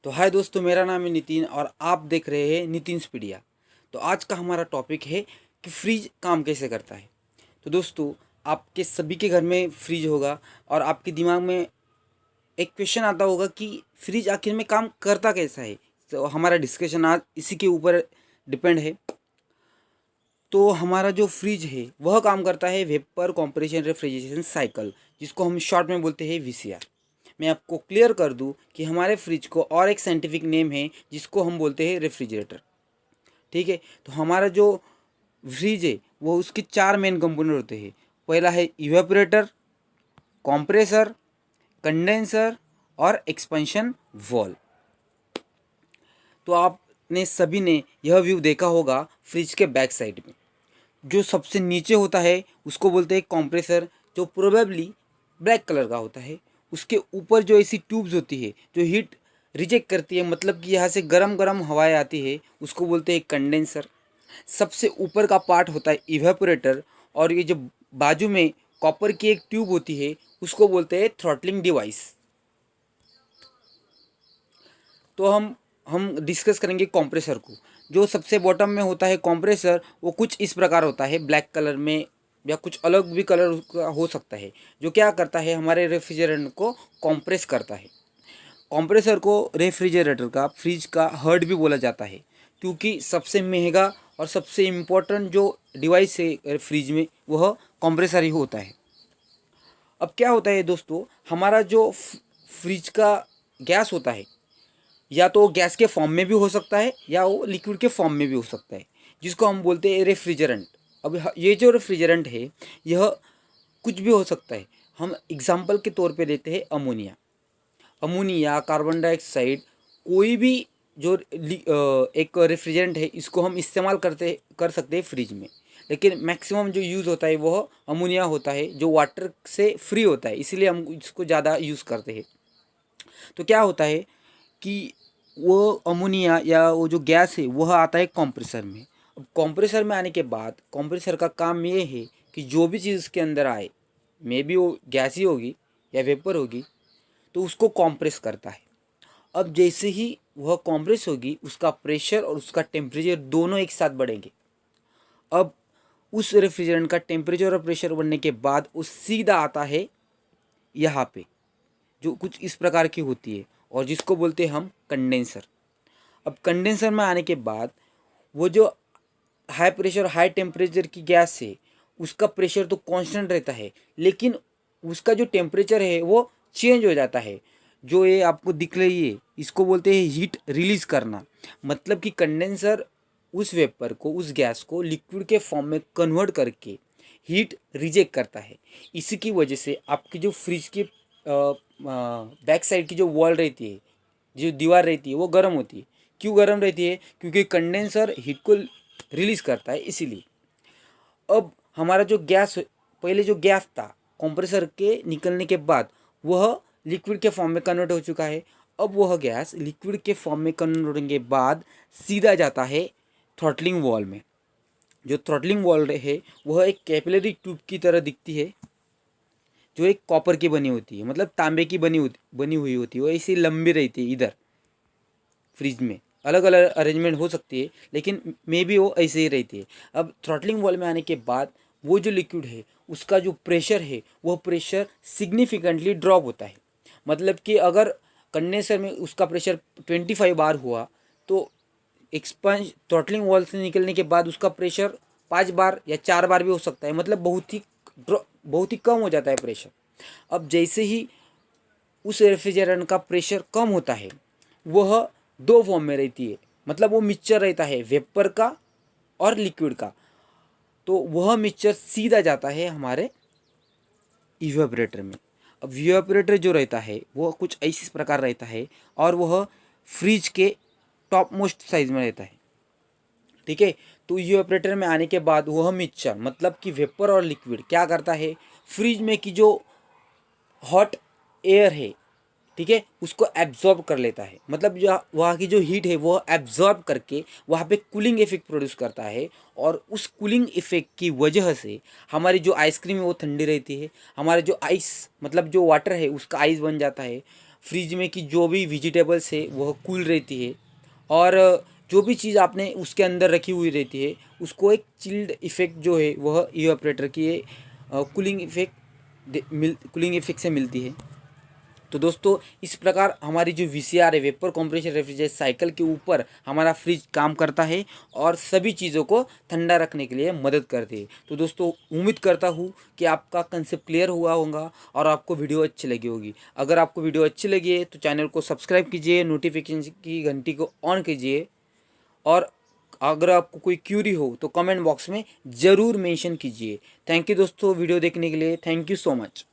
तो हाय दोस्तों, मेरा नाम है नितिन और आप देख रहे हैं नितिन्सपीडिया। तो आज का हमारा टॉपिक है कि फ्रिज काम कैसे करता है। तो दोस्तों, आपके सभी के घर में फ्रिज होगा और आपके दिमाग में एक क्वेश्चन आता होगा कि फ्रिज आखिर में काम करता कैसा है। तो हमारा डिस्कशन आज इसी के ऊपर डिपेंड है। तो हमारा जो फ्रिज है वह काम करता है वेपर कंप्रेशन रेफ्रिजरेशन साइकिल, जिसको हम शॉर्ट में बोलते हैं वीसीआर। मैं आपको क्लियर कर दूं कि हमारे फ्रिज को और एक साइंटिफिक नेम है जिसको हम बोलते हैं रेफ्रिजरेटर। ठीक है, तो हमारा जो फ्रिज है वो उसके चार मेन कंपोनेंट होते हैं। पहला है इवेपोरेटर, कंप्रेसर, कंडेंसर और एक्सपेंशन वॉल। तो आपने सभी ने यह व्यू देखा होगा फ्रिज के बैक साइड में। जो सबसे नीचे होता है उसको बोलते हैं कंप्रेसर, जो प्रोबेबली ब्लैक कलर का होता है। उसके ऊपर जो ऐसी ट्यूब्स होती है जो हीट रिजेक्ट करती है, मतलब कि यहाँ से गरम गरम हवाएं आती है, उसको बोलते हैं कंडेंसर। सबसे ऊपर का पार्ट होता है इवेपोरेटर, और ये जो बाजू में कॉपर की एक ट्यूब होती है उसको बोलते हैं थ्रॉटलिंग डिवाइस। तो हम डिस्कस करेंगे कंप्रेसर को। जो सबसे बॉटम में होता है कंप्रेसर, वो कुछ इस प्रकार होता है, ब्लैक कलर में या कुछ अलग भी कलर उसका हो सकता है। जो क्या करता है, हमारे रेफ्रिजरेटर को कंप्रेस करता है। कंप्रेसर को रेफ्रिजरेटर का, फ्रिज का हार्ट भी बोला जाता है, क्योंकि सबसे महंगा और सबसे इम्पोर्टेंट जो डिवाइस है फ्रिज में वह कंप्रेसर ही होता है। अब क्या होता है दोस्तों, हमारा जो फ्रिज का गैस होता है, या तो गैस के फॉर्म में भी हो सकता है या वो लिक्विड के फॉर्म में भी हो सकता है, जिसको हम बोलते हैं रेफ्रिजरेंट। अब ये जो रेफ्रिजरेंट है यह कुछ भी हो सकता है। हम एग्जाम्पल के तौर पे लेते हैं अमोनिया। अमोनिया, कार्बन डाइऑक्साइड, कोई भी जो एक रेफ्रिजरेंट है, इसको हम इस्तेमाल कर सकते हैं फ्रिज में। लेकिन मैक्सिमम जो यूज़ होता है वह अमोनिया होता है, जो वाटर से फ्री होता है, इसीलिए हम इसको ज़्यादा यूज़ करते हैं। तो क्या होता है कि वो अमोनिया या वो जो गैस है वह आता है कंप्रेसर में। अब कंप्रेसर में आने के बाद कंप्रेसर का काम ये है कि जो भी चीज़ उसके अंदर आए, मे बी वो गैस ही होगी या वेपर होगी, तो उसको कंप्रेस करता है। अब जैसे ही वह कंप्रेस होगी, उसका प्रेशर और उसका टेम्परेचर दोनों एक साथ बढ़ेंगे। अब उस रेफ्रिजरेंट का टेम्परेचर और प्रेशर बढ़ने के बाद वो सीधा आता है यहाँ पे, जो कुछ इस प्रकार की होती है और जिसको बोलते हैं हम कंडेंसर। अब कंडेंसर में आने के बाद वो जो हाई प्रेशर हाई टेम्परेचर की गैस है, उसका प्रेशर तो कांस्टेंट रहता है, लेकिन उसका जो टेम्परेचर है वो चेंज हो जाता है। जो ये आपको दिख रही है, इसको बोलते हैं हीट रिलीज करना। मतलब कि कंडेंसर उस वेपर को, उस गैस को लिक्विड के फॉर्म में कन्वर्ट करके हीट रिजेक्ट करता है। इसी की वजह से आपकी जो फ्रिज की बैक साइड की जो वॉल रहती है, जो दीवार रहती है, वो गर्म होती है। क्यों गर्म रहती है? क्योंकि कंडेंसर हीट को रिलीज करता है, इसीलिए। अब हमारा जो गैस, पहले जो गैस था कंप्रेसर के निकलने के बाद, वह लिक्विड के फॉर्म में कन्वर्ट हो चुका है। अब वह गैस लिक्विड के फॉर्म में कन्वर्ट होने के बाद सीधा जाता है थ्रॉटलिंग वॉल में। जो थ्रॉटलिंग वॉल है वह एक कैपिलरी ट्यूब की तरह दिखती है, जो एक कॉपर की बनी होती है, मतलब तांबे की बनी हुई होती है। वो ऐसी लंबी रहती है। इधर फ्रिज में अलग अलग अरेंजमेंट हो सकती है, लेकिन मे बी वो ऐसे ही रहती है। अब थ्रॉटलिंग वॉल में आने के बाद वो जो लिक्विड है उसका जो प्रेशर है वह प्रेशर सिग्निफिकेंटली ड्रॉप होता है। मतलब कि अगर कंडेंसर में उसका प्रेशर 25 बार हुआ, तो एक्सपंज थ्रॉटलिंग वॉल से निकलने के बाद उसका प्रेशर 5 बार या 4 बार भी हो सकता है। मतलब बहुत ही कम हो जाता है प्रेशर। अब जैसे ही उस रेफ्रिजरेटर का प्रेशर कम होता है, वह दो फॉर्म में रहती है। मतलब वो मिक्सचर रहता है वेपर का और लिक्विड का। तो वह मिक्सचर सीधा जाता है हमारे इवेपोरेटर में। अब इवेपोरेटर जो रहता है वह कुछ इस प्रकार रहता है, और वह फ्रिज के टॉप मोस्ट साइज में रहता है। ठीक है, तो इवेपोरेटर में आने के बाद वह मिक्सचर, मतलब कि वेपर और लिक्विड, क्या करता है, फ्रिज में की जो हॉट एयर है, ठीक है, उसको एब्जॉर्ब कर लेता है। मतलब जो वहाँ की जो हीट है वो एब्जॉर्ब करके वहाँ पे कूलिंग इफेक्ट प्रोड्यूस करता है। और उस कूलिंग इफेक्ट की वजह से हमारी जो आइसक्रीम है वो ठंडी रहती है। हमारा जो आइस, मतलब जो वाटर है, उसका आइस बन जाता है। फ्रिज में की जो भी वेजिटेबल्स है वह कूल रहती है, और जो भी चीज़ आपने उसके अंदर रखी हुई रहती है उसको एक चिल्ड इफ़ेक्ट जो है वह इवापोरेटर की कूलिंग इफेक्ट से मिलती है। तो दोस्तों इस प्रकार हमारी जो वीसीआर है, वेपर कंप्रेसर रेफ्रिजरेटर साइकिल के ऊपर हमारा फ्रिज काम करता है और सभी चीज़ों को ठंडा रखने के लिए मदद करती है। तो दोस्तों उम्मीद करता हूँ कि आपका कंसेप्ट क्लियर हुआ होगा और आपको वीडियो अच्छी लगी होगी। अगर आपको वीडियो अच्छी लगी है तो चैनल को सब्सक्राइब कीजिए, नोटिफिकेशन की घंटी को ऑन कीजिए, और अगर आपको कोई क्यूरी हो तो कमेंट बॉक्स में ज़रूर मेंशन कीजिए। थैंक यू दोस्तों वीडियो देखने के लिए, थैंक यू सो मच।